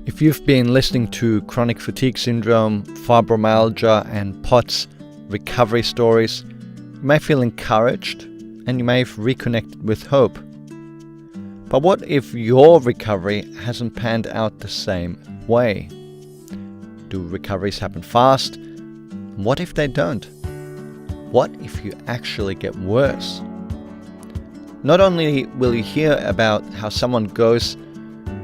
If you've been listening to chronic fatigue syndrome, fibromyalgia, and POTS recovery stories, you may feel encouraged and you may have reconnected with hope. But what if your recovery hasn't panned out the same way? Do recoveries happen fast? What if they don't? What if you actually get worse? Not only will you hear about how someone goes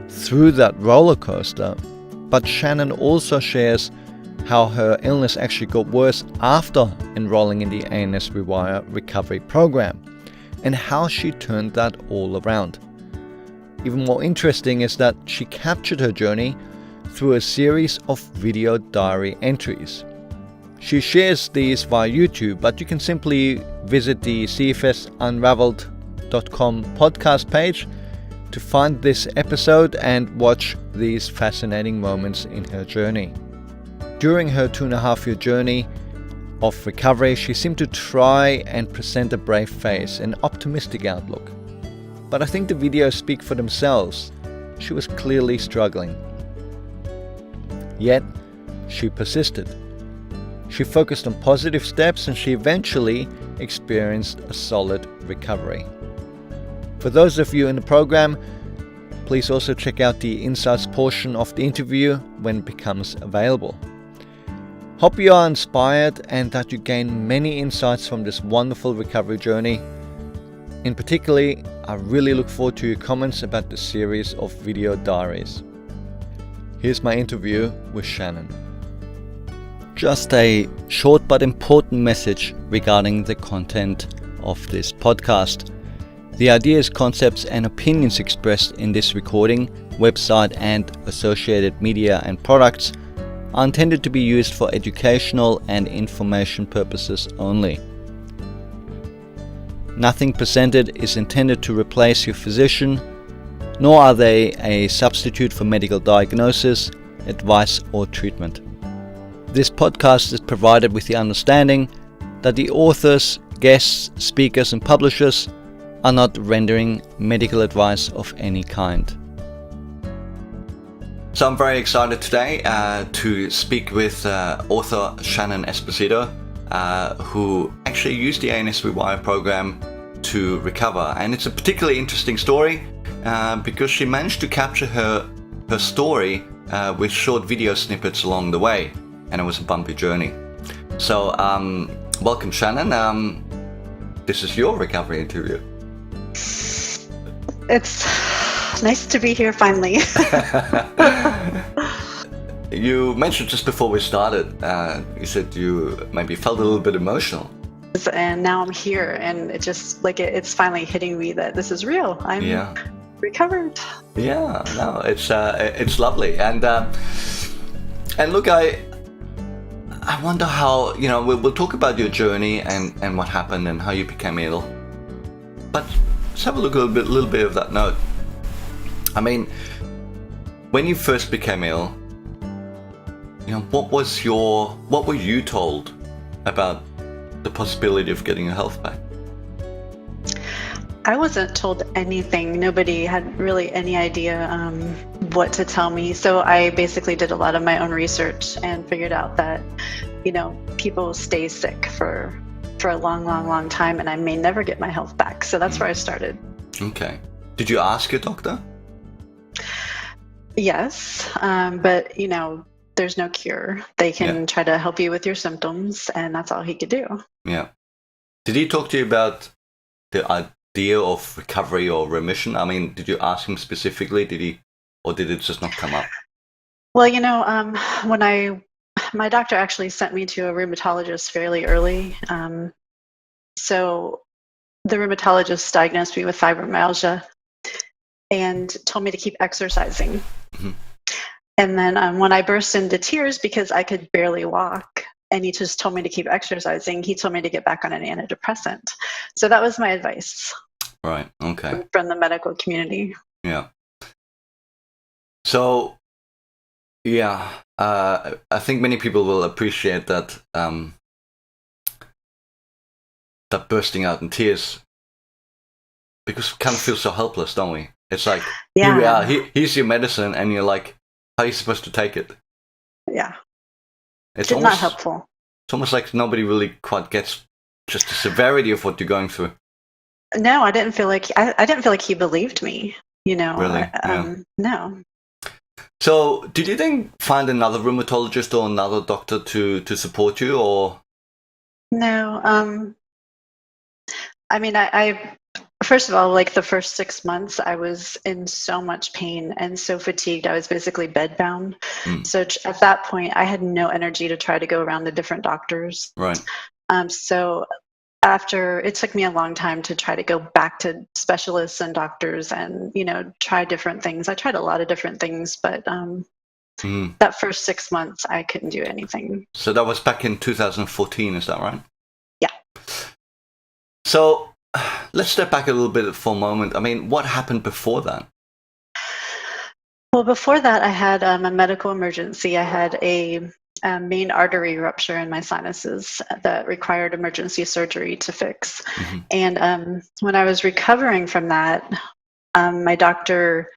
through that roller coaster, but Shannon also shares how her illness actually got worse after enrolling in the ANS Rewire recovery program and how she turned that all around. Even more interesting is that she captured her journey through a series of video diary entries. She shares these via YouTube, but you can simply visit the cfsunraveled.com podcast page to find this episode and watch these fascinating moments in her journey. During her 2.5-year journey of recovery, she seemed to try and present a brave face, an optimistic outlook. But I think the videos speak for themselves. She was clearly struggling. Yet, she persisted. She focused on positive steps and she eventually experienced a solid recovery. For those of you in the program, please also check out the insights portion of the interview when it becomes available. Hope you are inspired and that you gain many insights from this wonderful recovery journey. In particular, I really look forward to your comments about the series of video diaries. Here's my interview with Shannon. Just a short but important message regarding the content of this podcast. The ideas, concepts, and opinions expressed in this recording, website, and associated media and products are intended to be used for educational and information purposes only. Nothing presented is intended to replace your physician, nor are they a substitute for medical diagnosis, advice, or treatment. This podcast is provided with the understanding that the authors, guests, speakers, and publishers are not rendering medical advice of any kind. So I'm very excited today to speak with author Shannon Esposito, who actually used the ANS Rewire program to recover. And it's a particularly interesting story because she managed to capture her story with short video snippets along the way. And it was a bumpy journey. So welcome, Shannon. This is your recovery interview. It's nice to be here finally. You mentioned just before we started, you said you maybe felt a little bit emotional. And now I'm here, and it just it's finally hitting me that this is real. I'm recovered. Yeah, no, it's lovely, and look, I wonder how we'll talk about your journey and what happened and how you became ill, but let's have a look a little bit of that note. I mean, when you first became ill, what were you told about the possibility of getting your health back? I wasn't told anything. Nobody had really any idea what to tell me. So I basically did a lot of my own research and figured out that, people stay sick for a long time, and I may never get my health back. So that's where I started. Okay. Did you ask your doctor? Yes, but there's no cure. They can try to help you with your symptoms, and that's all he could do. Yeah. Did he talk to you about the idea of recovery or remission? I mean, did you ask him specifically? Or did it just not come up? Well, when my doctor actually sent me to a rheumatologist fairly early. So the rheumatologist diagnosed me with fibromyalgia and told me to keep exercising. Mm-hmm. And then when I burst into tears because I could barely walk, and he just told me to keep exercising, he told me to get back on an antidepressant. So that was my advice. Right. Okay. From the medical community. Yeah. So, I think many people will appreciate that that bursting out in tears, because we kind of feel so helpless, don't we? It's like, here we are, here's your medicine, and you're like, How are you supposed to take it? Yeah. It's Not helpful. It's almost like nobody really quite gets just the severity of what you're going through. No, I didn't feel like he believed me. Really? No. So, did you then find another rheumatologist or another doctor to support you, or? No. I mean, I first of all, like the first 6 months, I was in so much pain and so fatigued. I was basically bedbound. So at that point, I had no energy to try to go around to different doctors. Right. So after, it took me a long time to try to go back to specialists and doctors and, try different things. I tried a lot of different things, but that first 6 months, I couldn't do anything. So that was back in 2014, is that right? Yeah. So let's step back a little bit for a moment. I mean, what happened before that? Well, before that, I had a medical emergency. I had a main artery rupture in my sinuses that required emergency surgery to fix. Mm-hmm. And when I was recovering from that, my doctor,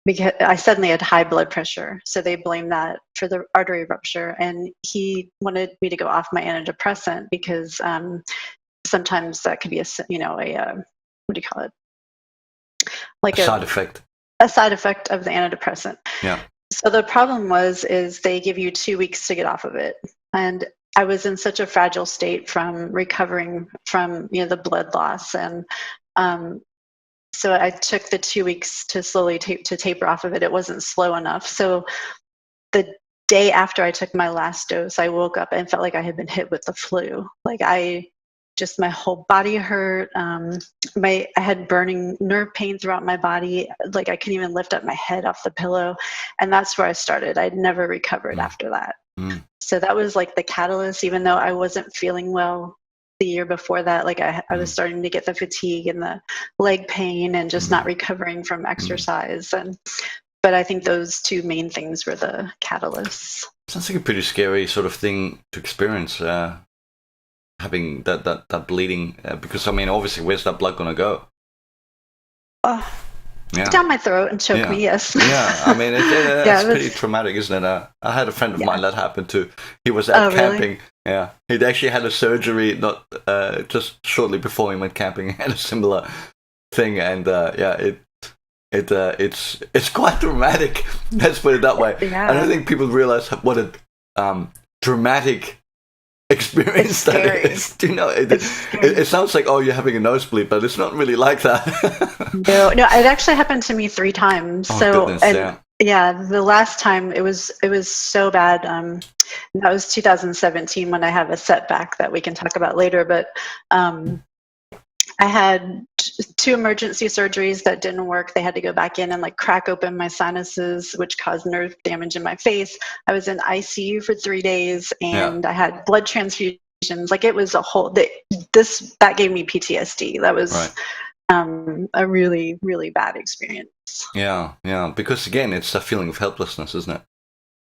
because I suddenly had high blood pressure, so they blamed that for the artery rupture, and he wanted me to go off my antidepressant because sometimes that could be a what do you call it? Like a side effect. A side effect of the antidepressant. Yeah. So the problem is they give you 2 weeks to get off of it. And I was in such a fragile state from recovering from, the blood loss. And so I took the 2 weeks to slowly taper off of it. It wasn't slow enough. So the day after I took my last dose, I woke up and felt like I had been hit with the flu. Like my whole body hurt. I had burning nerve pain throughout my body. Like I couldn't even lift up my head off the pillow. And that's where I started. I'd never recovered after that. So that was like the catalyst, even though I wasn't feeling well the year before that. Like I was starting to get the fatigue and the leg pain and just not recovering from exercise. But I think those two main things were the catalysts. Sounds like a pretty scary sort of thing to experience. Having that bleeding, because I mean, obviously, where's that blood gonna go? Down my throat and choke me. Yes. Yeah, I mean, it's pretty traumatic, isn't it? I had a friend of mine that happened to. He was out camping. Really? Yeah, he'd actually had a surgery not just shortly before he went camping. He had a similar thing, and it's quite dramatic. Let's put it that way. Yeah. I don't think people realize what a dramatic experience that is. It sounds like, you're having a nosebleed, but it's not really like that. no, it actually happened to me 3 times. The last time it was so bad. That was 2017 when I had a setback that we can talk about later. But I had 2 emergency surgeries that didn't work. They had to go back in and crack open my sinuses, which caused nerve damage in my face. I was in ICU for 3 days, and I had blood transfusions. It was a whole. That gave me PTSD. That was a really, really bad experience. Yeah, because again, it's a feeling of helplessness, isn't it?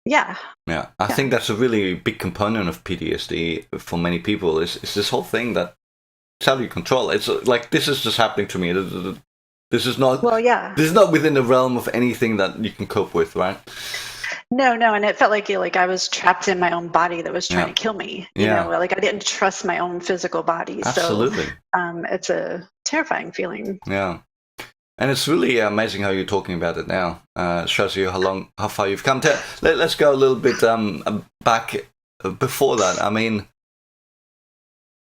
Yeah. Yeah, I think that's a really big component of PTSD for many people. Is this whole thing that it's out of your control. It's like, this is just happening to me. This is not. Well, yeah. This is not within the realm of anything that you can cope with, right? No, and it felt like I was trapped in my own body that was trying to kill me. You know, I didn't trust my own physical body. Absolutely. So, it's a terrifying feeling. Yeah, and it's really amazing how you're talking about it now. Shows you how far you've come. Let's go a little bit back before that. I mean,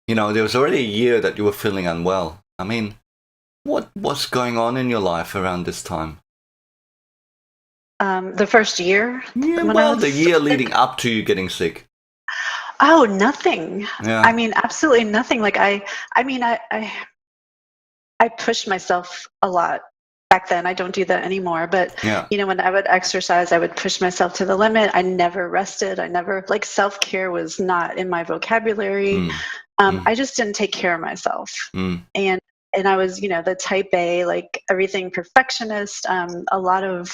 there was already a year that you were feeling unwell. I mean, what was going on in your life around this time? The first year? Yeah, the year leading up to you getting sick. Oh, nothing. Yeah. I mean, absolutely nothing. I pushed myself a lot back then. I don't do that anymore. But, when I would exercise, I would push myself to the limit. I never rested. I never, self-care was not in my vocabulary. I just didn't take care of myself. And I was, the type A, everything perfectionist, a lot of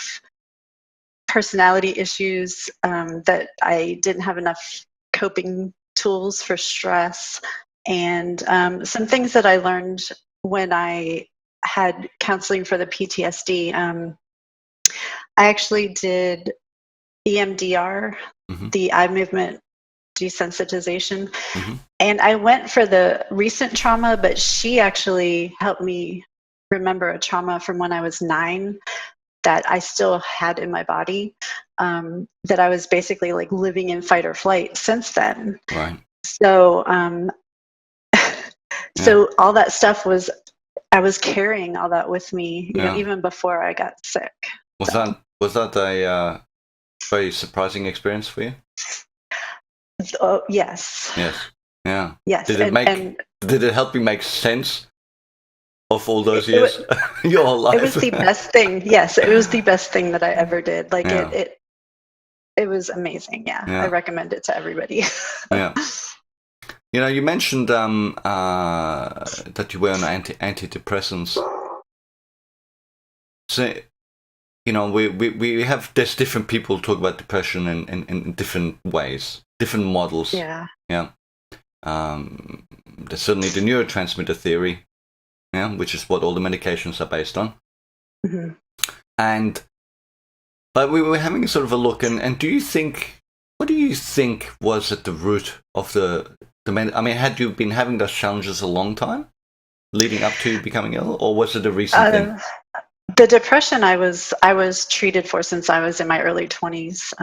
personality issues, that I didn't have enough coping tools for stress. And some things that I learned when I had counseling for the PTSD, I actually did EMDR, the eye movement desensitization. And I went for the recent trauma, but she actually helped me remember a trauma from when I was 9 that I still had in my body, that I was basically like living in fight or flight since then. Right. So, so all that stuff I was carrying all that with me, you know, even before I got sick. Was that a very surprising experience for you? Oh, yes. Yes. Yeah. Yes. Did it help you make sense of all those years? Your whole life? It was the best thing. Yes, it was the best thing that I ever did. Like it was amazing. Yeah. I recommend it to everybody. Yeah. You know, you mentioned that you were on antidepressants. So, you know, we have, there's different people talk about depression in different ways, different models. Yeah. Yeah. There's certainly the neurotransmitter theory, which is what all the medications are based on. But we were having sort of a look, and what do you think was at the root of the I mean, had you been having those challenges a long time leading up to becoming ill, or was it a recent thing? The depression I was treated for since I was in my early 20s.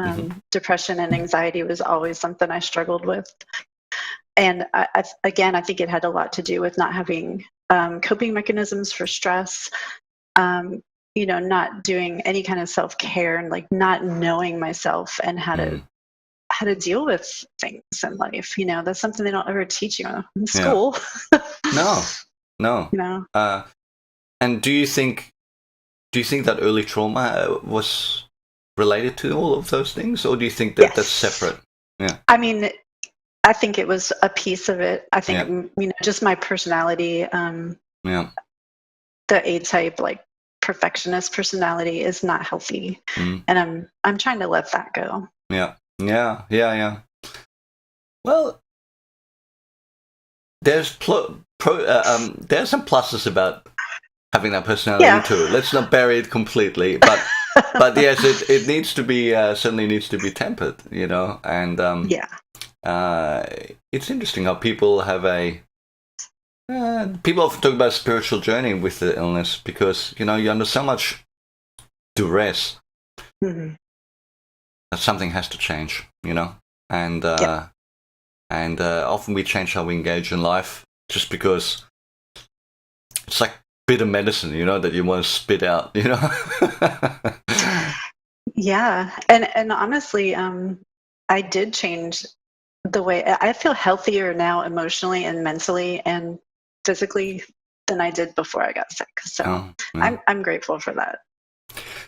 Depression and anxiety was always something I struggled with. And I think it had a lot to do with not having coping mechanisms for stress, you know, not doing any kind of self-care, and like not knowing myself and how to deal with things in life. You know, that's something they don't ever teach you in school. No. You know. And do you think that early trauma was related to all of those things, or do you think that that's separate? Yeah. I mean, I think it was a piece of it. I think, you know, just my personality, the A-type, like perfectionist personality is not healthy. And I'm trying to let that go. Yeah. Well, there's some pluses about having that personality too. Let's not bury it completely, but yes, it needs to be certainly needs to be tempered, you know. And it's interesting how people have people often talk about a spiritual journey with the illness, because, you know, you're under so much duress that something has to change, you know. And often we change how we engage in life just because it's like bitter medicine, you know, that you want to spit out, you know. And honestly, I did change the way I feel healthier now, emotionally and mentally and physically, than I did before I got sick. So I'm grateful for that.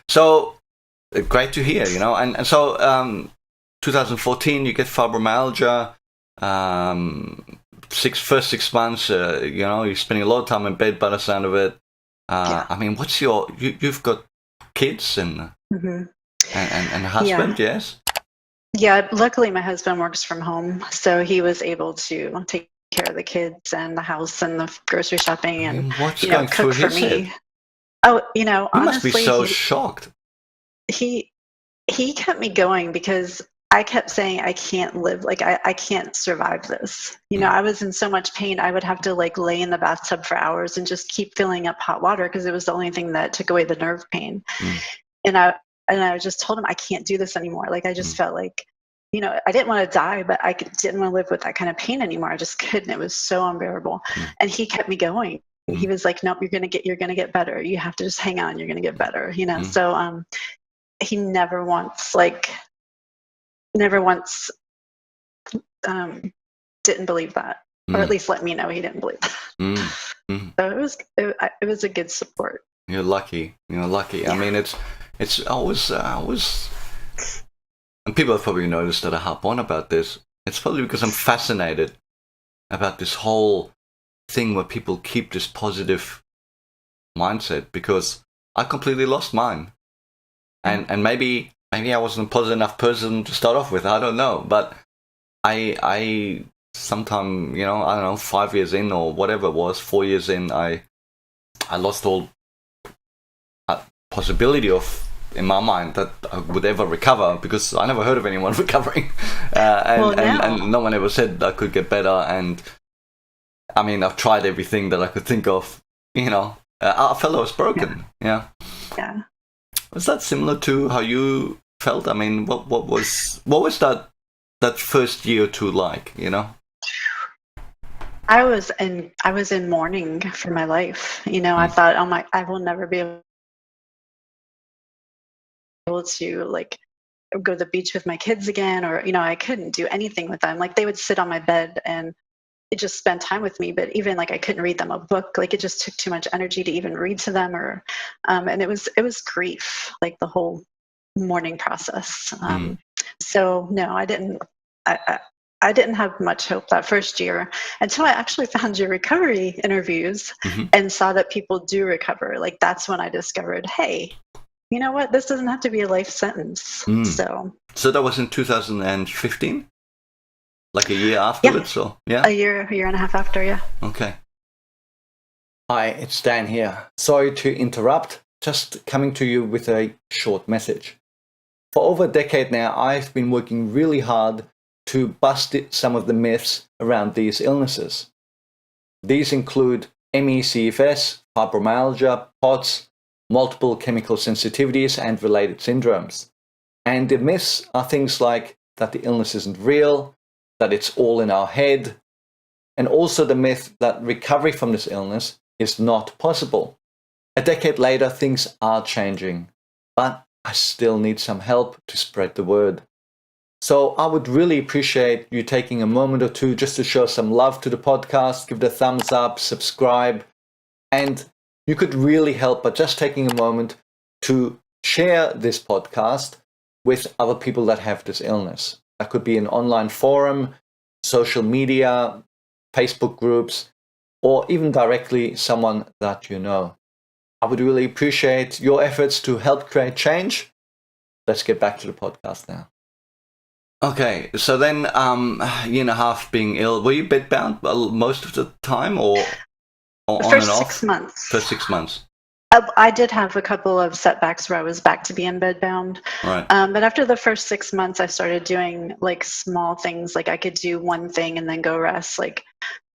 So great to hear, you know. And so 2014 you get fibromyalgia. First 6 months, you know, you're spending a lot of time in bed by the sound of it. I mean, what's you've got kids and a husband, yes? Yeah, luckily my husband works from home, so he was able to take care of the kids and the house and the grocery shopping and cook for me. Head? Oh, you know, he honestly, must be so shocked. He kept me going because I kept saying, I can't live, like, I can't survive this. You know, I was in so much pain, I would have to, like, lay in the bathtub for hours and just keep filling up hot water because it was the only thing that took away the nerve pain. And I just told him, I can't do this anymore. Like, I just felt like, you know, I didn't want to die, but I didn't want to live with that kind of pain anymore. I just couldn't. It was so unbearable. And he kept me going. He was like, nope, you're going to get better. You have to just hang on. You're going to get better, you know? So he never once didn't believe that, or at least let me know he didn't believe that. So it was a good support. You're lucky. I mean, it's always and people have probably noticed that I harp on about this. It's probably because I'm fascinated about this whole thing where people keep this positive mindset, because I completely lost mine, and maybe I wasn't a positive enough person to start off with. I don't know, but I sometime, you know, I don't know, 5 years in or whatever it was, 4 years in, I lost all possibility of in my mind that I would ever recover, because I never heard of anyone recovering, and no one ever said I could get better. And I mean, I've tried everything that I could think of. You know, I felt I was broken. Yeah. Was that similar to how you felt? I mean, what was that first year or two like? You know. I was in mourning for my life. You know, I thought, I will never be able to like go to the beach with my kids again, or you know, I couldn't do anything with them. Like they would sit on my bed and it just spend time with me, but even like I couldn't read them a book. Like it just took too much energy to even read to them, or and it was grief, like the whole mourning process. So no, I didn't. I didn't have much hope that first year until I actually found your recovery interviews and saw that people do recover. Like that's when I discovered, hey, you know what? This doesn't have to be a life sentence. So that was in 2015, like a year afterwards. A year and a half after. Yeah. Okay. Hi, it's Dan here. Sorry to interrupt. Just coming to you with a short message. For over a decade now, I've been working really hard to bust some of the myths around these illnesses. These include ME/CFS, fibromyalgia, POTS, multiple chemical sensitivities, and related syndromes. And the myths are things like that the illness isn't real, that it's all in our head, and also the myth that recovery from this illness is not possible. A decade later, things are changing, but I still need some help to spread the word. So I would really appreciate you taking a moment or two just to show some love to the podcast, give it a thumbs up, subscribe, and you could really help by just taking a moment to share this podcast with other people that have this illness. That could be an online forum, social media, Facebook groups, or even directly someone that you know. I would really appreciate your efforts to help create change. Let's get back to the podcast now. Okay, so then year and a half being ill, were you bedbound most of the time, or on and off? 6 months. For 6 months. I did have a couple of setbacks where I was back to being bedbound. Right. But after the first 6 months, I started doing like small things. Like I could do one thing and then go rest, like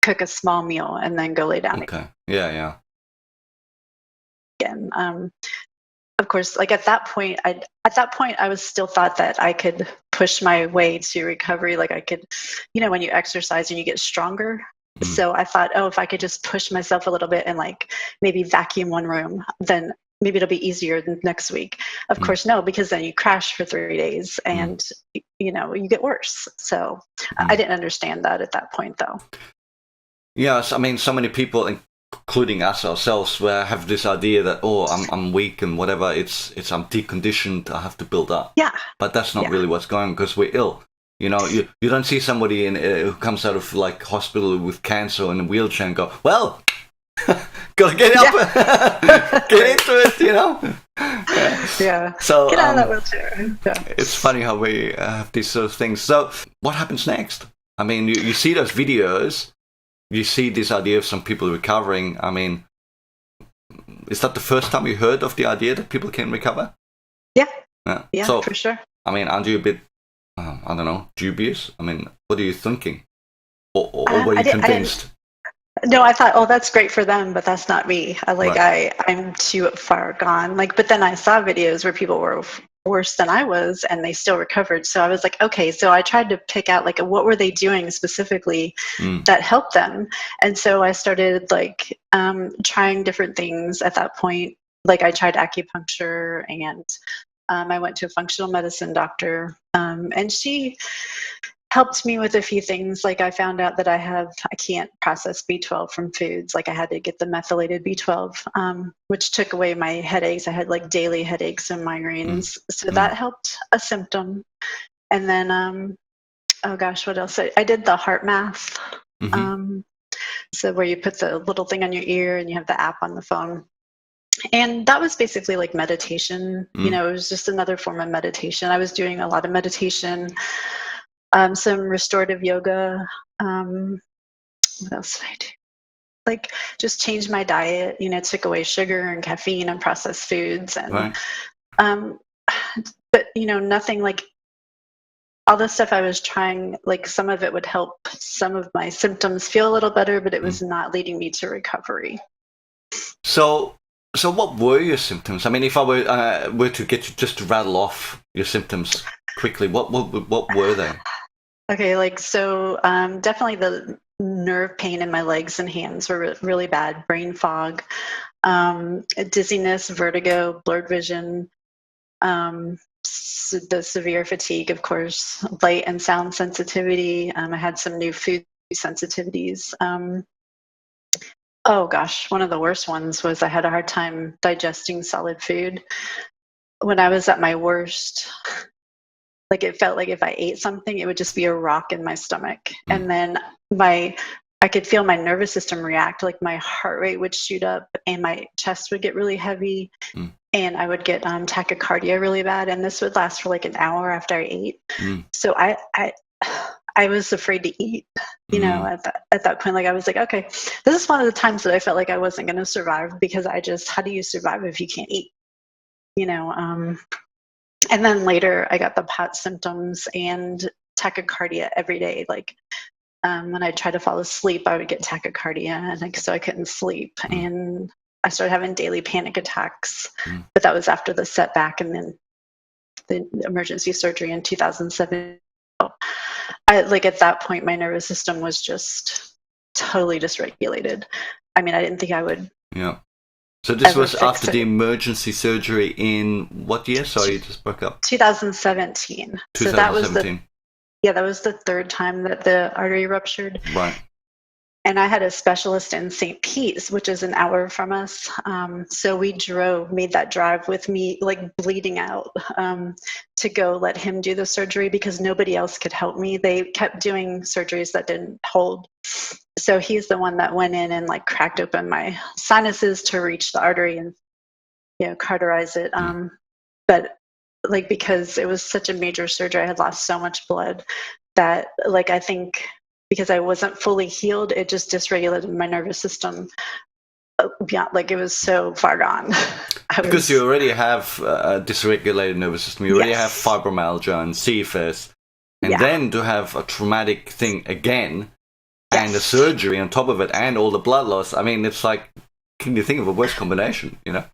cook a small meal and then go lay down Okay. Yeah. again. Of course, like at that point, I was still thought that I could push my way to recovery. Like I could, you know, when you exercise and you get stronger. So I thought, if I could just push myself a little bit and like maybe vacuum one room, then maybe it'll be easier than next week. Of course, no, because then you crash for 3 days and, you know, you get worse. So I didn't understand that at that point, though. Yes, I mean, so many people, including us ourselves, have this idea that, I'm weak and whatever, it's I'm deconditioned, I have to build up. Yeah. But that's not really what's going on, because we're ill. You know, you don't see somebody who comes out of like hospital with cancer in a wheelchair and go, well, gotta get up, get into it, you know. Yeah. So get out of that wheelchair. Yeah. It's funny how we have these sort of things. So what happens next? I mean, you see those videos, you see this idea of some people recovering. I mean, is that the first time you heard of the idea that people can recover? Yeah, so, for sure. I mean, aren't you a bit, I don't know, dubious? I mean, what are you thinking? Or were you convinced? No, I thought, that's great for them, but that's not me. I'm too far gone. Like, but then I saw videos where people were worse than I was, and they still recovered. So I was like, okay. So I tried to pick out like what were they doing specifically that helped them, and so I started like trying different things at that point. Like I tried acupuncture, and I went to a functional medicine doctor, and she helped me with a few things. Like I found out that I can't process B12 from foods. Like I had to get the methylated B12, which took away my headaches. I had like daily headaches and migraines. So that helped a symptom. And then, what else? I did the heart math. So where you put the little thing on your ear and you have the app on the phone. And that was basically like meditation. You know, it was just another form of meditation. I was doing a lot of meditation. Some restorative yoga. What else did I do? Like just changed my diet, you know, took away sugar and caffeine and processed foods. And but nothing like all the stuff I was trying, like some of it would help some of my symptoms feel a little better, but it was not leading me to recovery. So what were your symptoms? I mean, if I were to get you just to rattle off your symptoms quickly, what were they? Okay, so definitely the nerve pain in my legs and hands were really bad. Brain fog, dizziness, vertigo, blurred vision, the severe fatigue, of course, light and sound sensitivity. I had some new food sensitivities. Oh gosh, one of the worst ones was I had a hard time digesting solid food. When I was at my worst, like it felt like if I ate something, it would just be a rock in my stomach. And then I could feel my nervous system react, like my heart rate would shoot up and my chest would get really heavy and I would get tachycardia really bad. And this would last for like an hour after I ate. So I was afraid to eat, at that point. Like I was like, okay, this is one of the times that I felt like I wasn't going to survive because how do you survive if you can't eat? And then later I got the POTS symptoms and tachycardia every day. Like when I tried to fall asleep, I would get tachycardia, and so I couldn't sleep. And I started having daily panic attacks, but that was after the setback and then the emergency surgery in 2007. At that point, my nervous system was just totally dysregulated. I mean, I didn't think I would. Yeah. So this was after the emergency surgery in what year? Sorry, you just broke up. 2017. So that was that was the third time that the artery ruptured. Right. And I had a specialist in St. Pete's, which is an hour from us. So we made that drive with me, like bleeding out, to go let him do the surgery because nobody else could help me. They kept doing surgeries that didn't hold. So he's the one that went in and like cracked open my sinuses to reach the artery and, cauterize it. But like, because it was such a major surgery, I had lost so much blood that like, I think because I wasn't fully healed, it just dysregulated my nervous system. Beyond, like it was so far gone. Because you already have a dysregulated nervous system. You already have fibromyalgia and CFS. And then to have a traumatic thing again and a surgery on top of it and all the blood loss. I mean, it's like, can you think of a worse combination, No,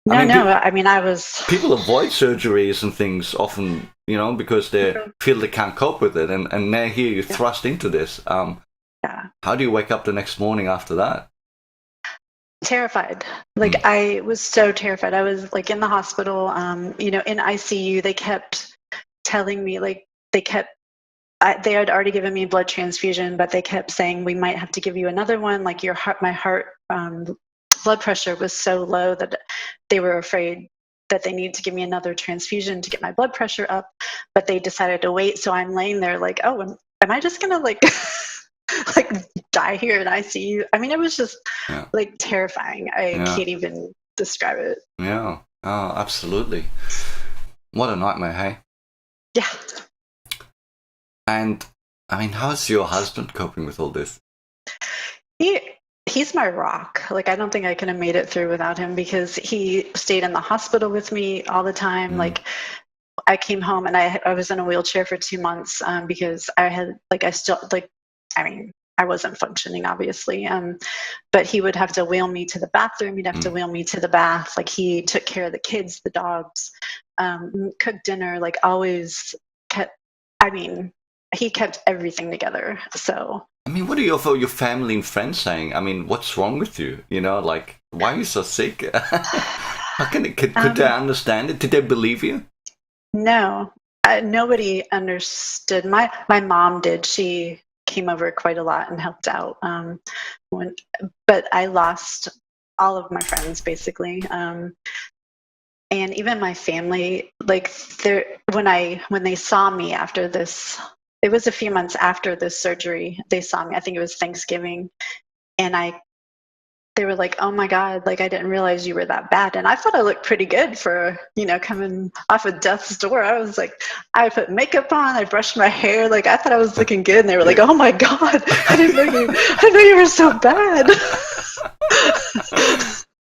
I mean, people avoid surgeries and things often, because they feel they can't cope with it. And now here you're thrust into this. How do you wake up the next morning after that? Terrified. Like I was so terrified. I was like in the hospital, in ICU. They kept telling me, like they had already given me a blood transfusion, but they kept saying we might have to give you another one. Like my heart blood pressure was so low that they were afraid that they needed to give me another transfusion to get my blood pressure up, but they decided to wait. So I'm laying there like, oh, am I just gonna like like die here in ICU? I mean, it was just like terrifying. I can't even describe it. Yeah. Oh, absolutely. What a nightmare, hey? Yeah. And I mean, how's your husband coping with all this? He's my rock. Like, I don't think I could have made it through without him because he stayed in the hospital with me all the time. Like, I came home and I was in a wheelchair for 2 months because I wasn't functioning, obviously. But he would have to wheel me to the bathroom. He'd have to wheel me to the bath. Like, he took care of the kids, the dogs, cooked dinner, like, always he kept everything together. So. I mean, what are your family and friends saying? I mean, what's wrong with you? Like, why are you so sick? How could they understand it? Did they believe you? No, nobody understood. My mom did. She came over quite a lot and helped out. But I lost all of my friends basically, and even my family. Like when they saw me after this. It was a few months after this surgery. They saw me. I think it was Thanksgiving, and they were like, "Oh my God! Like I didn't realize you were that bad." And I thought I looked pretty good for coming off of death's door. I was like, I put makeup on, I brushed my hair, like I thought I was looking good. And they were like, "Oh my God! I didn't know you were so bad."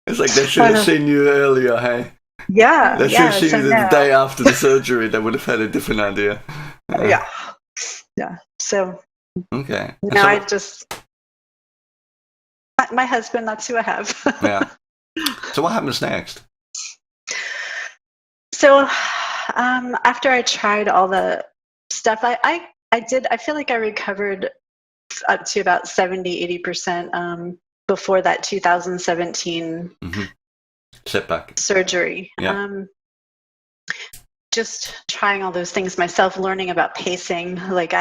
It's like they should have seen you earlier, hey? Yeah. That yeah. should So the no. day after the surgery, they would have had a different idea. Yeah. Yeah. So Okay. And now so, I just my husband. That's who I have. yeah. So what happens next? So after I tried all the stuff, I did. I feel like I recovered up to about 70-80% before that 2017 Setback. surgery. Yeah. Just trying all those things myself, learning about pacing. Like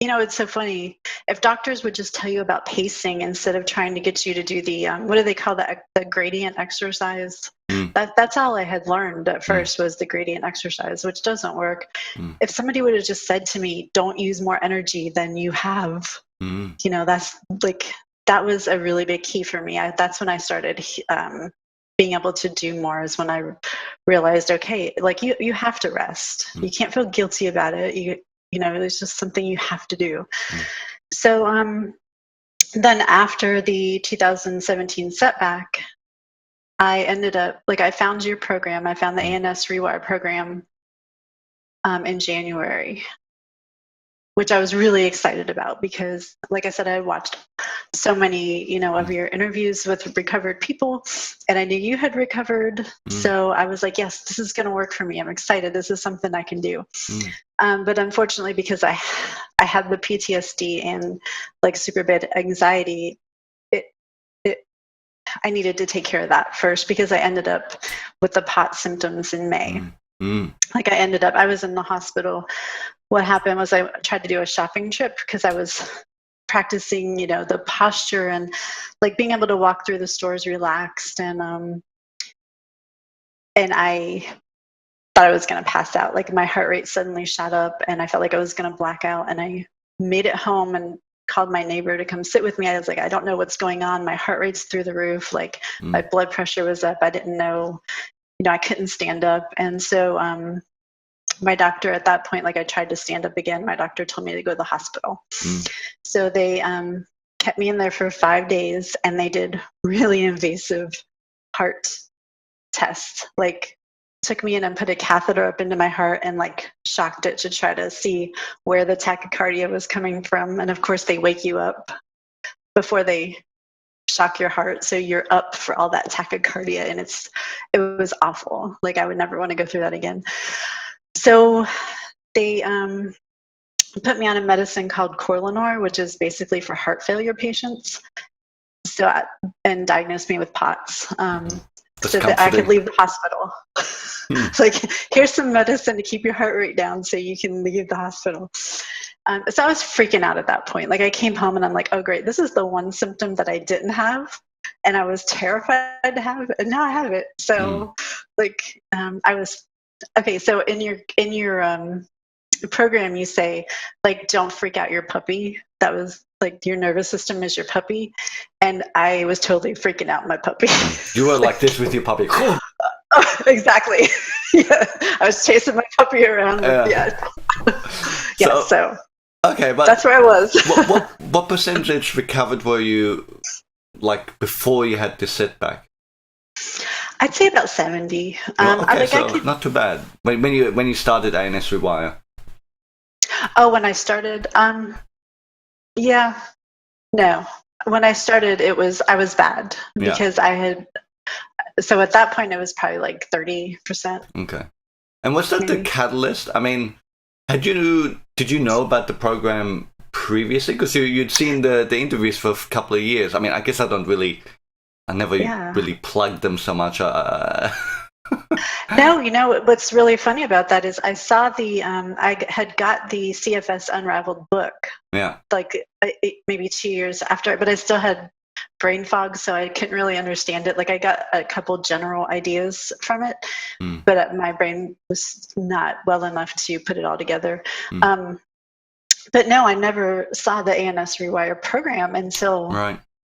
it's so funny. If doctors would just tell you about pacing instead of trying to get you to do the what do they call the gradient exercise? That's all I had learned at first was the gradient exercise, which doesn't work. If somebody would have just said to me, "Don't use more energy than you have," that's like that was a really big key for me. That's when I started being able to do more. Is when I realized, okay, like you have to rest. You can't feel guilty about it. It's just something you have to do. So then after the 2017 setback, I ended up, I found your program. I found the ANS Rewire program in January, which I was really excited about because, like I said, I watched so many, of your interviews with recovered people, and I knew you had recovered. So I was like, yes, this is going to work for me. I'm excited. This is something I can do. But unfortunately, because I had the PTSD and super bad anxiety, I needed to take care of that first because I ended up with the POTS symptoms in May. I was in the hospital. What happened was I tried to do a shopping trip because I was practicing, the posture and being able to walk through the stores relaxed. And I thought I was going to pass out. My heart rate suddenly shot up and I felt like I was going to black out. And I made it home and called my neighbor to come sit with me. I was like, I don't know what's going on. My heart rate's through the roof. My blood pressure was up. I didn't know, I couldn't stand up. And so my doctor at that point, I tried to stand up again. My doctor told me to go to the hospital. So they kept me in there for 5 days and they did really invasive heart tests. Took me in and put a catheter up into my heart and shocked it to try to see where the tachycardia was coming from. And of course they wake you up before they shock your heart. So you're up for all that tachycardia and it was awful. I would never want to go through that again. So they put me on a medicine called Corlinor, which is basically for heart failure patients. And diagnosed me with POTS. So that I could leave the hospital. Here's some medicine to keep your heart rate down so you can leave the hospital. So I was freaking out at that point. I came home and I'm like, oh great, this is the one symptom that I didn't have and I was terrified to have, and now I have it. So I was okay. So in your program, you say don't freak out your puppy. That was your nervous system is your puppy, and I was totally freaking out my puppy. You were like this with your puppy. Exactly. Yeah, I was chasing my puppy around. So okay, but that's where I was. what percentage recovered were you before you had this setback? I'd say about 70. Not too bad. When you started ANS Rewire. Oh, when I started, yeah, no. When I started, I was bad because I had. So at that point, it was probably 30%. Okay, and was that the catalyst? I mean, did you know about the program previously? Because you'd seen the interviews for a couple of years. I mean, I guess I never really plugged them so much. No, what's really funny about that is I saw I had got the CFS Unraveled book. Yeah. Maybe 2 years after, but I still had brain fog, so I couldn't really understand it. I got a couple general ideas from it, but my brain was not well enough to put it all together. But no, I never saw the ANS Rewire program until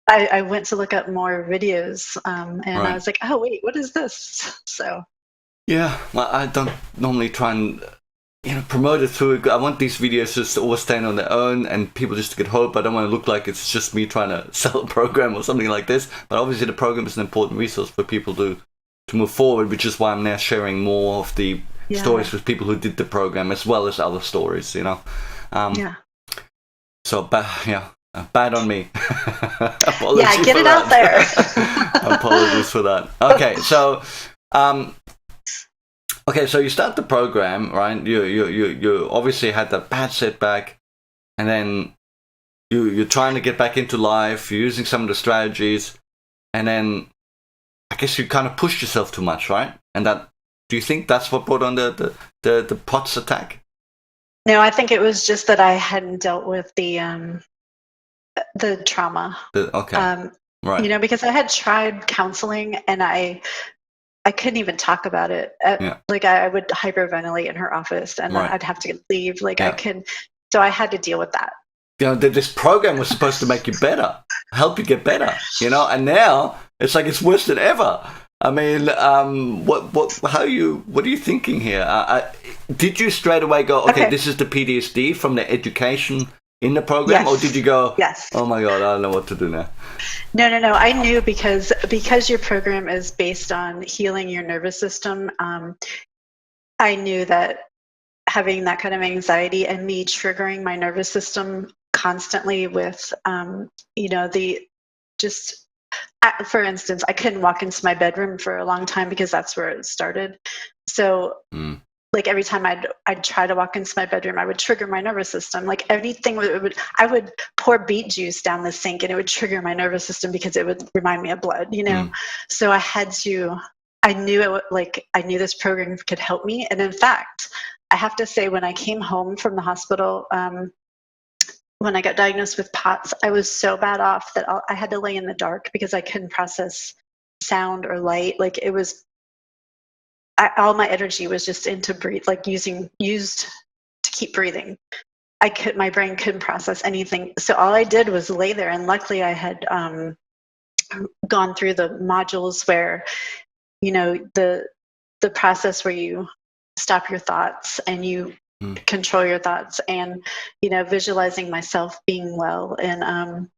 I went to look up more videos, and I was like, oh wait, what is this? So yeah, I don't normally try and promote it through. I want these videos just to always stand on their own and people just to get hope. I don't want to look like it's just me trying to sell a program or something like this. But obviously the program is an important resource for people to to move forward, which is why I'm now sharing more of the stories with people who did the program as well as other stories, you know. So, bad on me. Yeah, get it out there. Apologies for that. Okay, so so you start the program, right? You obviously had that bad setback, and then you're trying to get back into life. You're using some of the strategies, and then I guess you kind of pushed yourself too much, right? And that, do you think that's what brought on the POTS attack? No, I think it was just that I hadn't dealt with the trauma. Right. You know, because I had tried counseling and I couldn't even talk about it. Like I would hyperventilate in her office and I'd have to leave. Like so I had to deal with that. You know, this program was supposed to make you better, help you get better, you know, and now it's like it's worse than ever. I mean, what are you thinking here? Did you straight away go, okay, this is the PTSD from the education in the program, or did you go, oh my God, I don't know what to do now? No. I knew because your program is based on healing your nervous system. I knew that having that kind of anxiety and me triggering my nervous system constantly with, for instance, I couldn't walk into my bedroom for a long time because that's where it started. So like every time I'd try to walk into my bedroom, I would trigger my nervous system. Like anything I would pour beet juice down the sink and it would trigger my nervous system because it would remind me of blood, you know? So I knew this program could help me. And in fact, I have to say, when I came home from the hospital, when I got diagnosed with POTS, I was so bad off that I had to lay in the dark because I couldn't process sound or light. Like it was, all my energy was just into breathe, like used to keep breathing. My brain couldn't process anything. So all I did was lay there. And luckily I had gone through the modules where, you know, the process where you stop your thoughts and you control your thoughts, and, you know, visualizing myself being well. And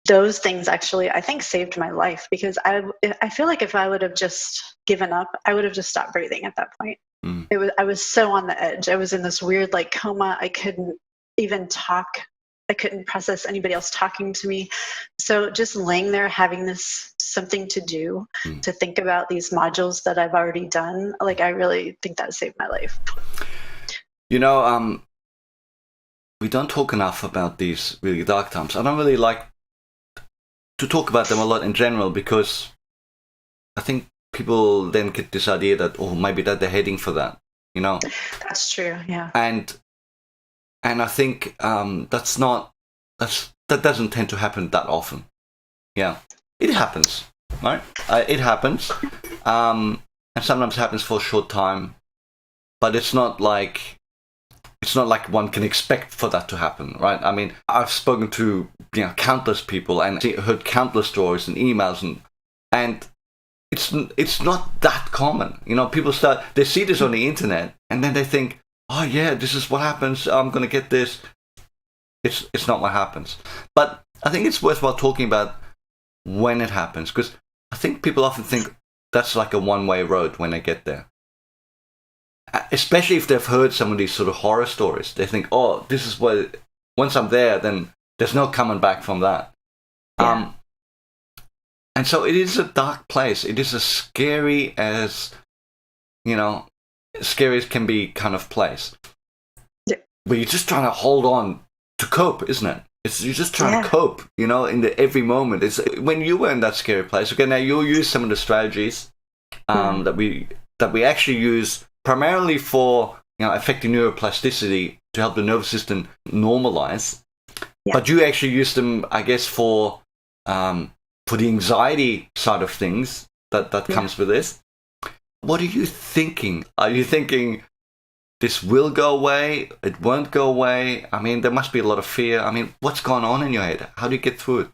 those things actually, I think, saved my life, because I feel like if I would have just given up, I would have just stopped breathing at that point. I was so on the edge. I was in this weird like coma. I couldn't even talk. I couldn't process anybody else talking to me. So just laying there, having this something to do, to think about these modules that I've already done, like I really think that saved my life. You know, we don't talk enough about these really dark times. I don't really like to talk about them a lot in general, because I think people then get this idea that, oh, maybe that they're heading for that, you know? That's true, yeah. And I think that doesn't tend to happen that often. Yeah, it happens, right? It happens, and sometimes happens for a short time, but it's not like one can expect for that to happen, right? I mean, I've spoken to, you know, countless people and heard countless stories and emails, and it's not that common. You know, people they see this on the internet and then they think, oh yeah, this is what happens, I'm gonna get this. It's not what happens. But I think it's worthwhile talking about when it happens, because I think people often think that's like a one-way road when they get there. Especially if they've heard some of these sort of horror stories. They think, oh, this is what, once I'm there, then there's no coming back from that. Yeah. And so it is a dark place. It is as scary as, you know, scary as can be kind of place. Yeah. But you're just trying to hold on to cope, isn't it? You're just trying to cope, you know, in every moment. It's when you were in that scary place. Okay, now you'll use some of the strategies that we actually use primarily for, you know, affecting neuroplasticity to help the nervous system normalize. Yeah. But you actually use them, I guess, for the anxiety side of things that comes with this. What are you thinking? Are you thinking this will go away? It won't go away? I mean, there must be a lot of fear. I mean, what's going on in your head? How do you get through it?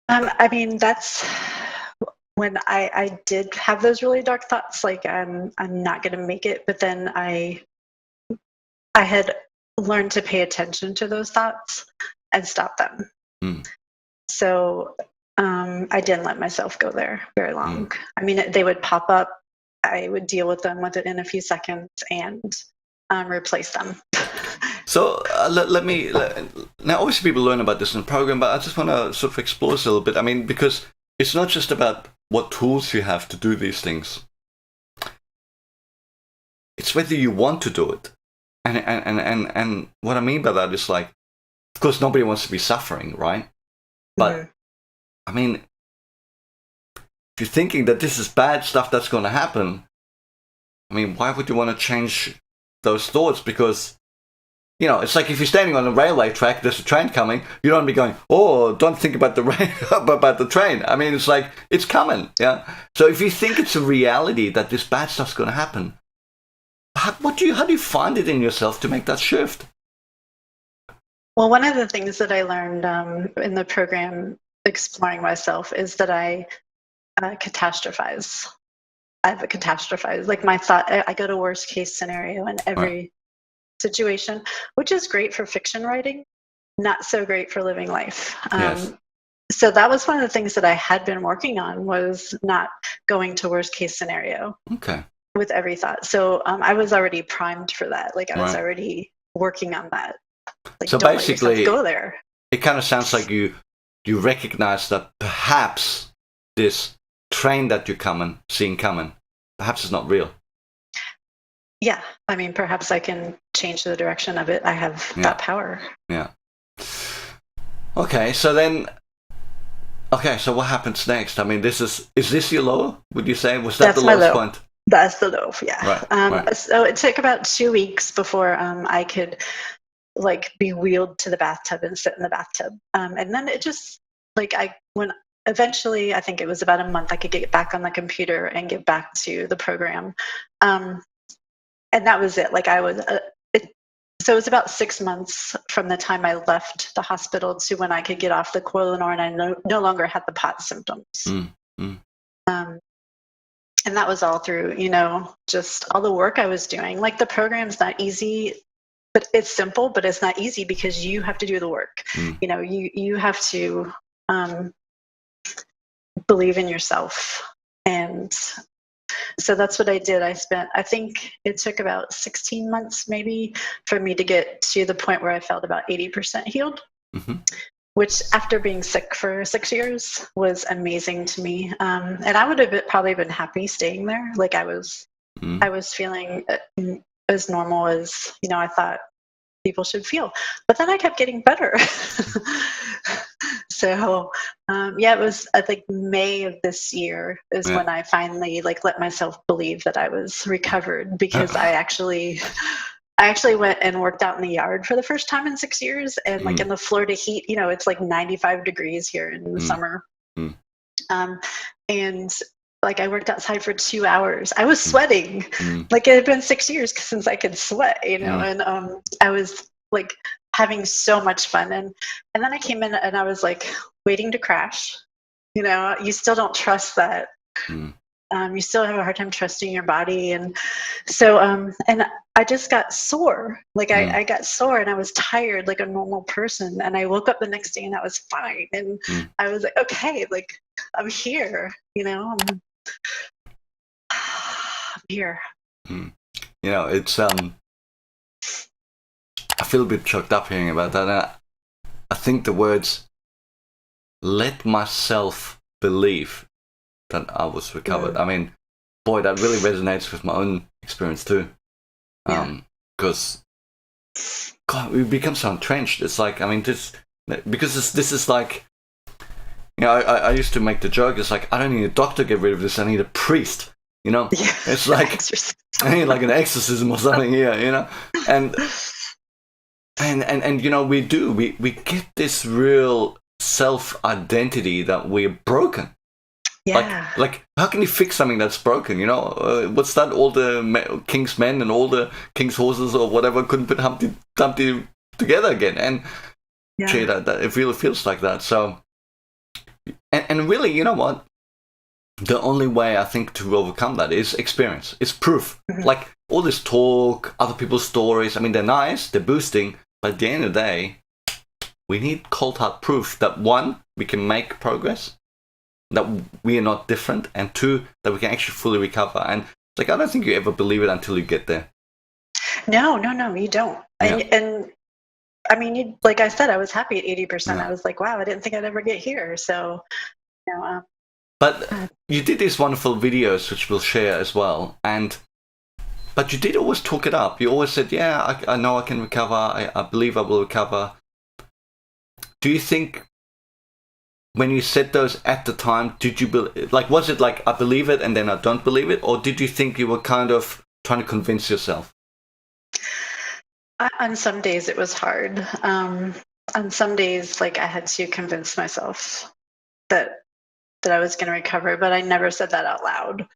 I mean, that's when I did have those really dark thoughts, like I'm not going to make it. But then I had learned to pay attention to those thoughts and stop them. So I didn't let myself go there very long. I mean, they would pop up. I would deal with them within a few seconds and replace them. So now obviously people learn about this in the program, but I just want to sort of explore this a little bit. I mean, because it's not just about what tools you have to do these things. It's whether you want to do it. And what I mean by that is, like, of course, nobody wants to be suffering, right? But, I mean, if you're thinking that this is bad stuff that's going to happen, I mean, why would you want to change those thoughts? Because, you know, it's like if you're standing on a railway track, there's a train coming, you don't be going, oh, don't think about about the train. I mean, it's like, it's coming, yeah? So if you think it's a reality that this bad stuff's going to happen, how do you find it in yourself to make that shift? Well, one of the things that I learned in the program, Exploring Myself, is that I catastrophize. I've catastrophized. Like, my thought, I go to worst case scenario in every situation, which is great for fiction writing, not so great for living life. Yes. So that was one of the things that I had been working on, was not going to worst case scenario. Okay. With every thought. So I was already primed for that. Like, I was already working on that. Like, so don't basically, let yourself go there. It kind of sounds like you recognize that perhaps this train that you're seeing coming, perhaps it's not real. Yeah. I mean, perhaps I can change the direction of it. I have that power. Yeah. Okay. So what happens next? I mean, is this your low? Would you say? Was that the lowest point? That's the low, yeah. Right. So it took about 2 weeks before I could, like, be wheeled to the bathtub and sit in the bathtub. And then it just, like, when eventually, I think it was about a month, I could get back on the computer and get back to the program. And that was it. Like, I was, so it was about 6 months from the time I left the hospital to when I could get off the Korlynor and I no longer had the POTS symptoms. And that was all through, you know, just all the work I was doing. Like, the program's not easy, but it's simple, but it's not easy because you have to do the work. You know, you have to believe in yourself. And so that's what I did. I think it took about 16 months maybe for me to get to the point where I felt about 80% healed. Which, after being sick for 6 years, was amazing to me. And I would have probably been happy staying there. Like, I was feeling as normal as, you know, I thought people should feel. But then I kept getting better. So, it was, I think, May of this year is when I finally, like, let myself believe that I was recovered, because I actually went and worked out in the yard for the first time in 6 years, and like in the Florida heat, you know, it's like 95 degrees here in the summer. And like, I worked outside for 2 hours. I was sweating. Like, it had been 6 years since I could sweat, you know, and I was like having so much fun. And then I came in and I was like waiting to crash. You know, you still don't trust that. You still have a hard time trusting your body. And so, and I just got sore. Like, I got sore and I was tired like a normal person. And I woke up the next day and I was fine. And I was like, okay, like, I'm here, you know, I'm here. You know, it's, I feel a bit choked up hearing about that. And I think the words, let myself believe that I was recovered. I mean, boy, that really resonates with my own experience too. Because, God, we become so entrenched. It's like, I mean, this is like, you know, I used to make the joke, it's like, I don't need a doctor to get rid of this, I need a priest, you know? Yeah, it's like, I need like an exorcism or something here, you know? And you know, we get this real self-identity that we're broken. Yeah. Like, how can you fix something that's broken? You know, what's that? All the king's men and all the king's horses or whatever couldn't put Humpty Dumpty together again. And gee, that it really feels like that. So, and really, you know what? The only way I think to overcome that is experience. It's proof. Like, all this talk, other people's stories. I mean, they're nice, they're boosting, but at the end of the day, we need cold hard proof that, one, we can make progress, that we are not different, and 2, that we can actually fully recover. And it's like, I don't think you ever believe it until you get there. No, you don't. Yeah. And I mean, like I said, I was happy at 80%. Yeah. I was like, wow, I didn't think I'd ever get here. So, But you did these wonderful videos, which we'll share as well. But you did always talk it up. You always said, yeah, I know I can recover. I believe I will recover. Do you think when you said those at the time, did you was it like, I believe it and then I don't believe it? Or did you think you were kind of trying to convince yourself? On some days it was hard. On some days, like, I had to convince myself that I was going to recover, but I never said that out loud.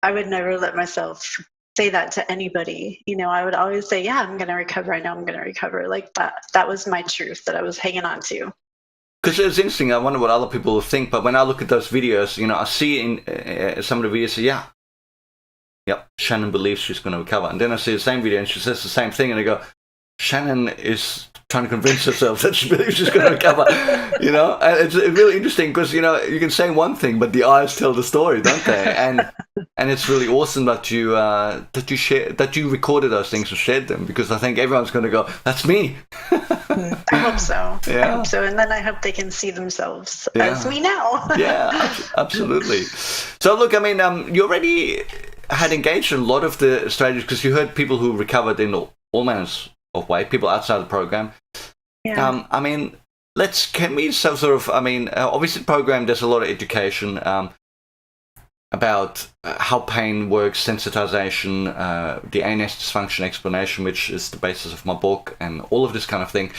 I would never let myself say that to anybody. I would always say, yeah, I'm going to recover. I know I'm going to recover. Like that was my truth that I was hanging on to. Because it's interesting. I wonder what other people will think. But when I look at those videos, I see in some of the videos, say, yep, Shannon believes she's going to recover. And then I see the same video and she says the same thing. And I go, Shannon is trying to convince herself that she believes she's going to recover, And it's really interesting because, you can say one thing, but the eyes tell the story, don't they? And it's really awesome that you recorded those things and shared them, because I think everyone's going to go, that's me. I hope so. Yeah. I hope so. And then I hope they can see themselves as me now. Yeah, absolutely. So look, I mean, you already had engaged in a lot of the strategies, because you heard people who recovered in all manners of way, people outside the program. Yeah. I mean, obviously the program, there's a lot of education about how pain works, sensitization, the ANS dysfunction explanation, which is the basis of my book, and all of this kind of thing.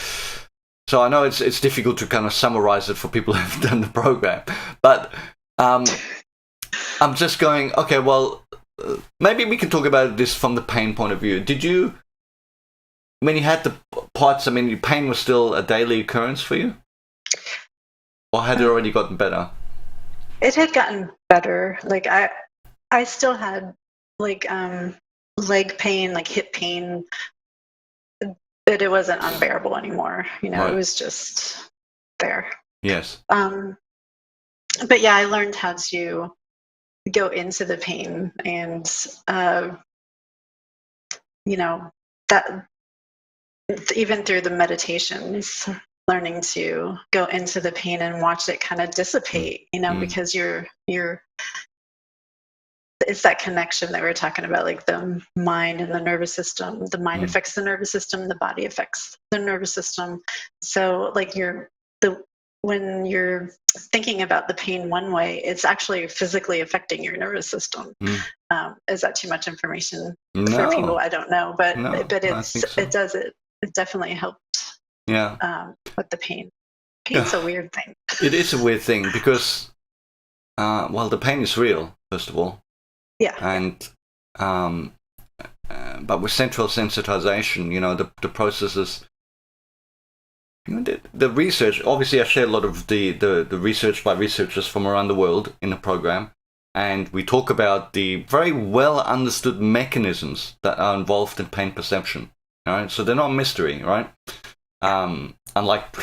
So I know it's difficult to kind of summarize it for people who haven't done the program, but I'm just going, okay, well, maybe we can talk about this from the pain point of view. Did you, when you had the POTS, I mean, your pain was still a daily occurrence for you? Or had it already gotten better? It had gotten better. Like I still had like leg pain, like hip pain, but it wasn't unbearable anymore. Right. It was just there. Yes. But yeah, I learned how to go into the pain, and that even through the meditations, learning to go into the pain and watch it kind of dissipate, because it's that connection that we were talking about, like the mind and the nervous system. The mind affects the nervous system, the body affects the nervous system. So like when you're thinking about the pain one way, it's actually physically affecting your nervous system. Is that too much information for people? I don't know, but it does it. It definitely helped. Yeah. With the pain. Pain's a weird thing. It is a weird thing because, the pain is real, first of all. Yeah. And, but with central sensitization, the processes, the research, obviously I share a lot of the research by researchers from around the world in the program. And we talk about the very well understood mechanisms that are involved in pain perception. All right, so they're not a mystery, right? Unlike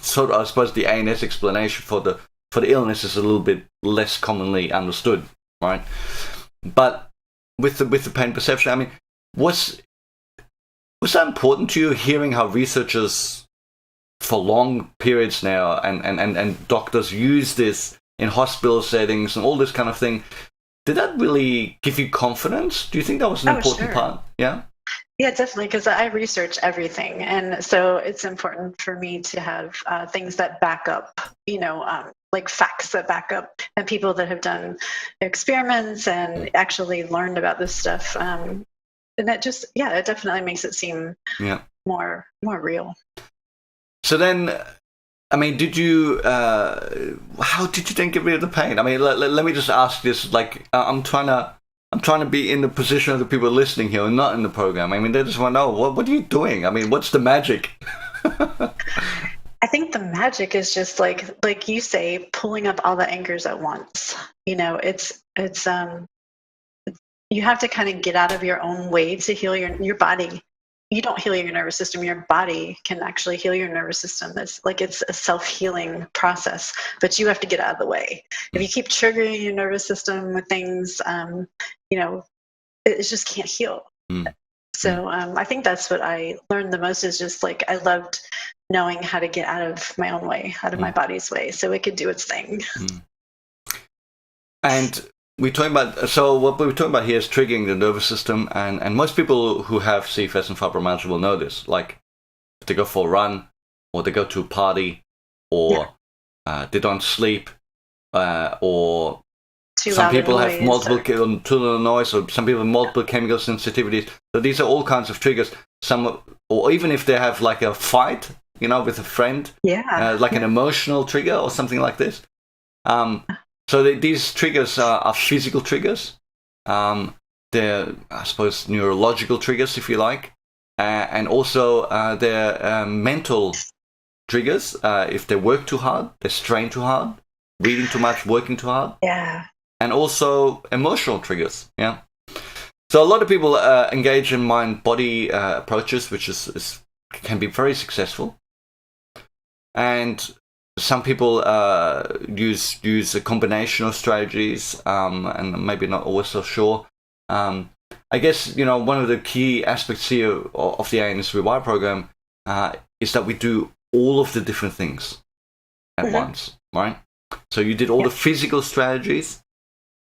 sort of, I suppose, the ANS explanation for the illness is a little bit less commonly understood, right? But with the pain perception, I mean, was that important to you, hearing how researchers for long periods now and doctors use this in hospital settings and all this kind of thing? Did that really give you confidence? Do you think that was an important part? Yeah. Yeah, definitely, because I research everything, and so it's important for me to have things that back up, like facts that back up, and people that have done experiments and actually learned about this stuff. And it definitely makes it seem more real. So then, I mean, did you? How did you then get rid of the pain? I mean, let me just ask this. Like, I'm trying to be in the position of the people listening here and not in the program. I mean, they just want to know, what are you doing? I mean, what's the magic? I think the magic is just like you say, pulling up all the anchors at once. It's you have to kind of get out of your own way to heal your body. you don't heal your nervous system. Your body can actually heal your nervous system. It's a self-healing process, but you have to get out of the way. If you keep triggering your nervous system with things, it just can't heal. So I think that's what I learned the most, is just like, I loved knowing how to get out of my own way, out of my body's way, so it could do its thing. And we're talking about, so what we're talking about here is triggering the nervous system, and most people who have CFS and fibromyalgia will know this. Like, if they go for a run, or they go to a party, or they don't sleep, or some people have multiple too loud noise, or some people have multiple chemical sensitivities. So these are all kinds of triggers. Or even if they have like a fight, with a friend, an emotional trigger or something like this. So these triggers are physical triggers. They're, I suppose, neurological triggers, if you like, and also they're mental triggers. If they work too hard, they strain too hard, reading too much, working too hard. Yeah. And also emotional triggers. Yeah. So a lot of people engage in mind-body approaches, which can be very successful. And some people use a combination of strategies, and maybe not always so sure. I guess, one of the key aspects here of the ANS Rewire program is that we do all of the different things at once, right? So you did all the physical strategies.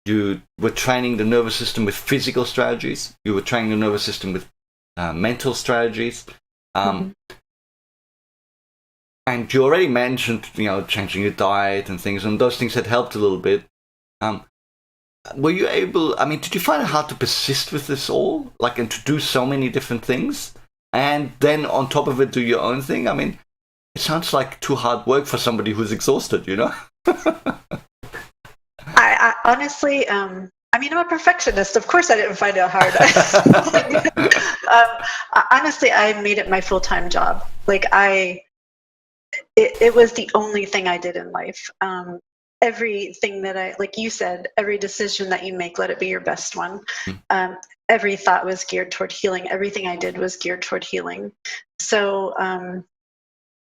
You were training the nervous system with physical strategies. You were training the nervous system with mental strategies. And you already mentioned, changing your diet and things, and those things had helped a little bit. Were you able, did you find it hard to persist with this all? And to do so many different things? And then on top of it, do your own thing? It sounds like too hard work for somebody who's exhausted, I honestly, I'm a perfectionist. Of course, I didn't find it hard. Honestly, I made it my full-time job. It was the only thing I did in life. Everything that like you said, every decision that you make, let it be your best one. Every thought was geared toward healing. Everything I did was geared toward healing. So,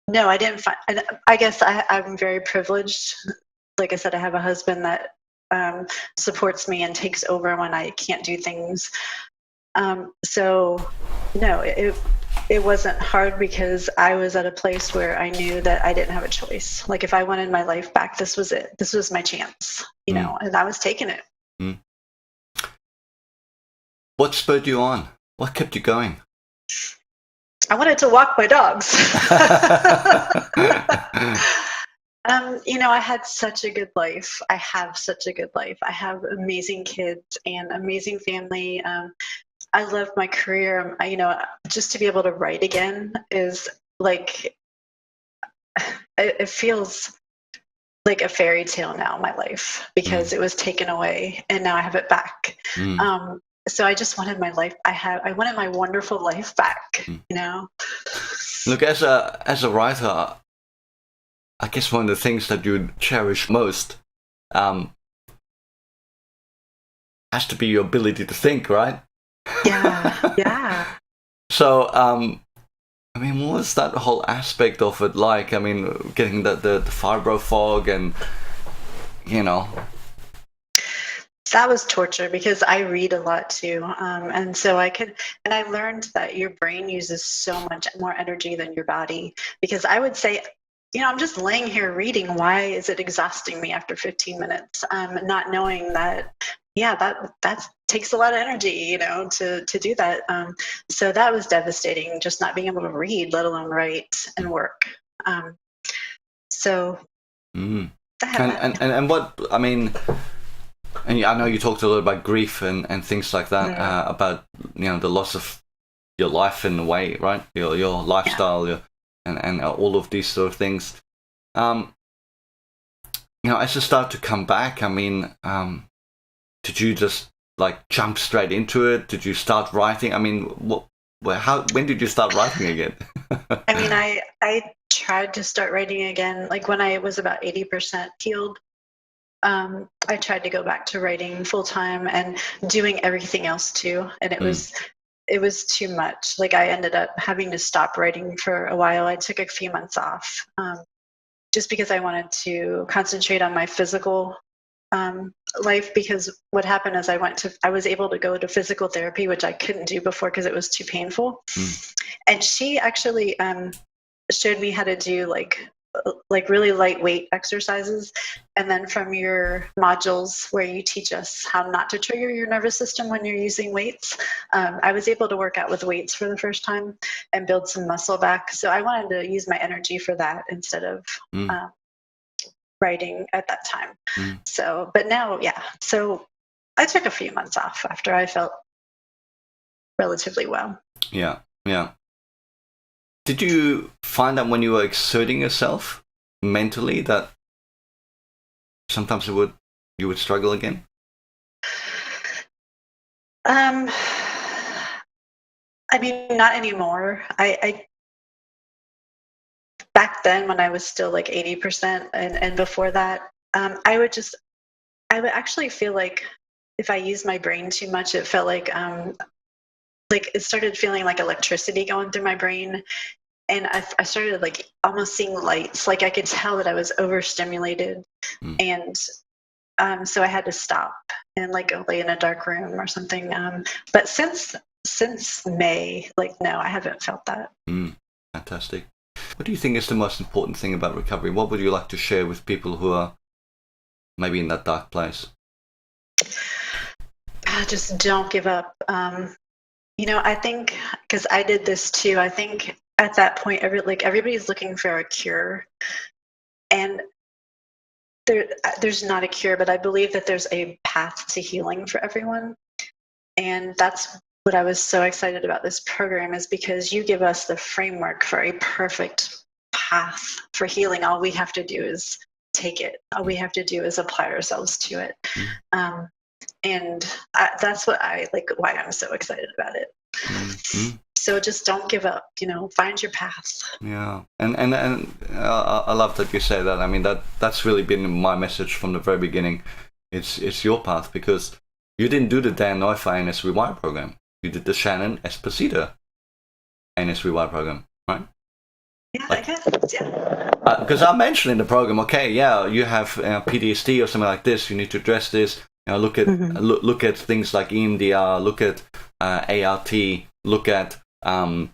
no, I didn't find, I guess I'm very privileged. Like I said, I have a husband that supports me and takes over when I can't do things. So, no, it wasn't hard, because I was at a place where I knew that I didn't have a choice. Like, if I wanted my life back, this was it. This was my chance, and I was taking it. What spurred you on? What kept you going? I wanted to walk my dogs. I had such a good life. I have such a good life. I have amazing kids and amazing family. I love my career. Just to be able to write again is like, it feels like a fairy tale now, my life, because it was taken away and now I have it back. So I just wanted my life. I wanted my wonderful life back, Look, as a writer, I guess one of the things that you cherish most has to be your ability to think, right? Yeah. So, what was that whole aspect of it like? Getting the fibro fog and, That was torture, because I read a lot too. And so I learned that your brain uses so much more energy than your body, because I would say, I'm just laying here reading. Why is it exhausting me after 15 minutes? Not knowing that, that takes a lot of energy, to do that. So that was devastating, just not being able to read, let alone write and work. And what, and I know you talked a lot about grief and things like that, about, the loss of your life in a way, right? Your lifestyle, and all of these sort of things. As you start to come back, did you just jump straight into it? Did you start writing? When did you start writing again? I tried to start writing again, when I was about 80% healed. I tried to go back to writing full time and doing everything else too. And it was it was too much. Like I ended up having to stop writing for a while. I took a few months off just because I wanted to concentrate on my physical life, because what happened is I was able to go to physical therapy, which I couldn't do before because it was too painful. And she actually showed me how to do like really lightweight exercises. And then from your modules where you teach us how not to trigger your nervous system when you're using weights, I was able to work out with weights for the first time and build some muscle back. So I wanted to use my energy for that instead of writing at that time. So, but now, yeah. So I took a few months off after I felt relatively well. Yeah, yeah. Did you find that when you were exerting yourself mentally that sometimes you would struggle again? I mean, not anymore. I back then when I was still like 80% and before that, I would actually feel like if I used my brain too much, it felt like it started feeling like electricity going through my brain. And I started like almost seeing lights. Like I could tell that I was overstimulated. And so I had to stop and like go lay in a dark room or something. But since May, like, no, I haven't felt that. Fantastic. What do you think is the most important thing about recovery? What would you like to share with people who are maybe in that dark place? Just don't give up. I think, because I did this too, I think at that point, everybody's looking for a cure. And there's not a cure, but I believe that there's a path to healing for everyone. And that's what I was so excited about this program, is because you give us the framework for a perfect path for healing. All we have to do is take it. All we have to do is apply ourselves to it. And that's why I'm so excited about it. So just don't give up, find your path. Yeah. And I love that you say that. I mean, that's really been my message from the very beginning. It's your path, because you didn't do the Dan Neufeld NS Rewire program. You did the Shannon Esposito NS Rewire program, right? Yeah, I guess, yeah. Because I mentioned in the program, okay, yeah, you have PTSD or something like this. You need to address this. Look at look at things like EMDR. Look at ART. Look at an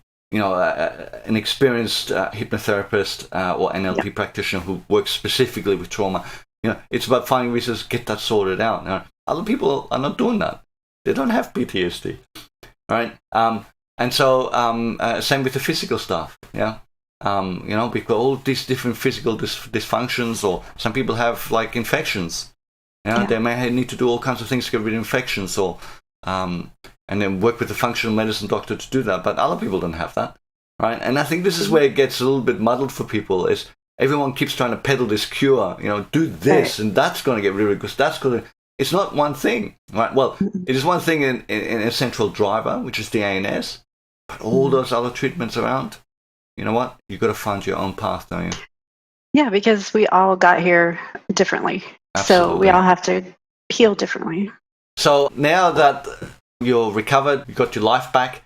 experienced hypnotherapist or NLP practitioner who works specifically with trauma. It's about finding reasons to get that sorted out. Other people are not doing that. They don't have PTSD, right? And so same with the physical stuff. Yeah. Because all these different physical dysfunctions, or some people have like infections. They may need to do all kinds of things to get rid of infections, or and then work with a functional medicine doctor to do that. But other people don't have that, right? And I think this is where it gets a little bit muddled for people. Is everyone keeps trying to peddle this cure? Do this, and that's going to get rid of it, because that's going to. It's not one thing, right? Well, it is one thing in a central driver, which is the ANS, but all those other treatments around. You know what? You've got to find your own path, don't you? Yeah, because we all got here differently. Absolutely. So we all have to heal differently. So now that you're recovered, you got your life back,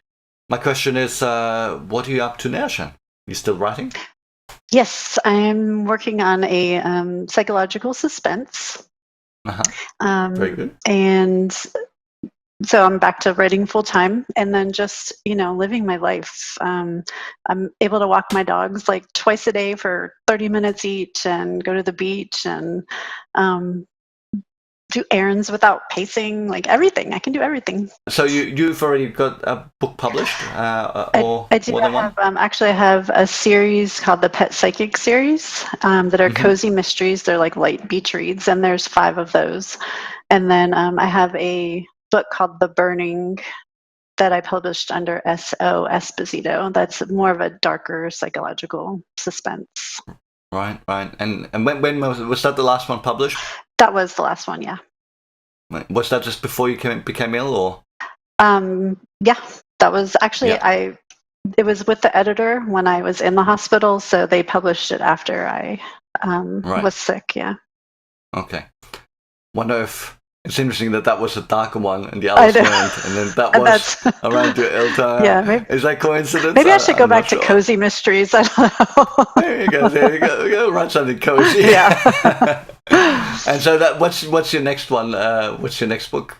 my question is, what are you up to now, Shan? You still writing? Yes, I'm working on a psychological suspense. Very good. And so I'm back to writing full time, and then just, living my life. I'm able to walk my dogs like twice a day for 30 minutes each, and go to the beach, and do errands without pacing, like everything. I can do everything. So you've already got a book published? Or I do. More than one? Actually, I have a series called the Pet Psychic series that are cozy mysteries. They're like light beach reads, and there's 5 of those. And then I have a book called The Burning that I published under S.O. Esposito. That's more of a darker psychological suspense. Right. And when was that the last one published? That was the last one, yeah. Was that just before you became ill, or? Yeah, that was actually, it was with the editor when I was in the hospital, so they published it after I was sick, yeah. Okay. Wonder if It's interesting that was a darker one and the others weren't, and then that was around your ill-time. Yeah, maybe, is that coincidence? Maybe I should go back to cozy mysteries. I don't know. There you go. Go write something cozy. Yeah. And so what's your next one? What's your next book?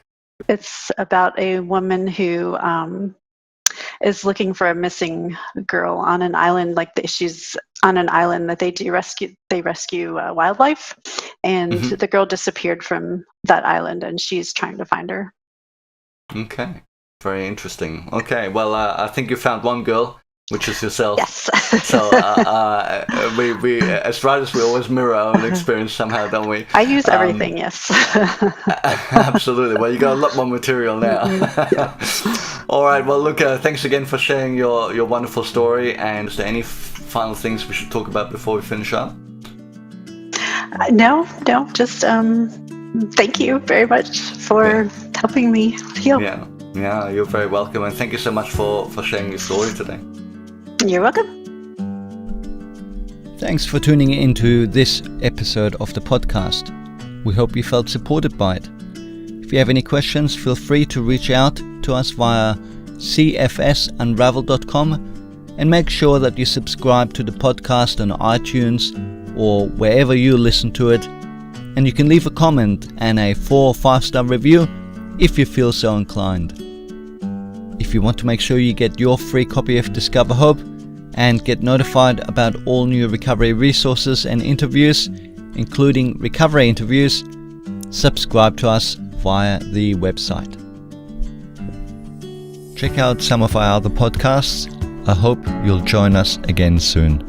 It's about a woman who is looking for a missing girl on an island. She's on an island that they rescue wildlife, and the girl disappeared from that island, and she's trying to find her. Okay, very interesting. Okay, well, I think you found one girl, which is yourself. Yes. So we as writers, we always mirror our own experience somehow, don't we? I use everything. Yes. Absolutely. Well, you got a lot more material now. All right. Well, look. Thanks again for sharing your wonderful story. And is there any final things we should talk about before we finish up? No. Just thank you very much for helping me heal. Yeah. You're very welcome, and thank you so much for sharing your story today. You're welcome. Thanks for tuning into this episode of the podcast. We hope you felt supported by it. If you have any questions, feel free to reach out to us via cfsunravel.com, and make sure that you subscribe to the podcast on iTunes or wherever you listen to it. And you can leave a comment and a 4 or 5-star review if you feel so inclined. If you want to make sure you get your free copy of Discover Hope and get notified about all new recovery resources and interviews, including recovery interviews, subscribe to us via the website. Check out some of our other podcasts. I hope you'll join us again soon.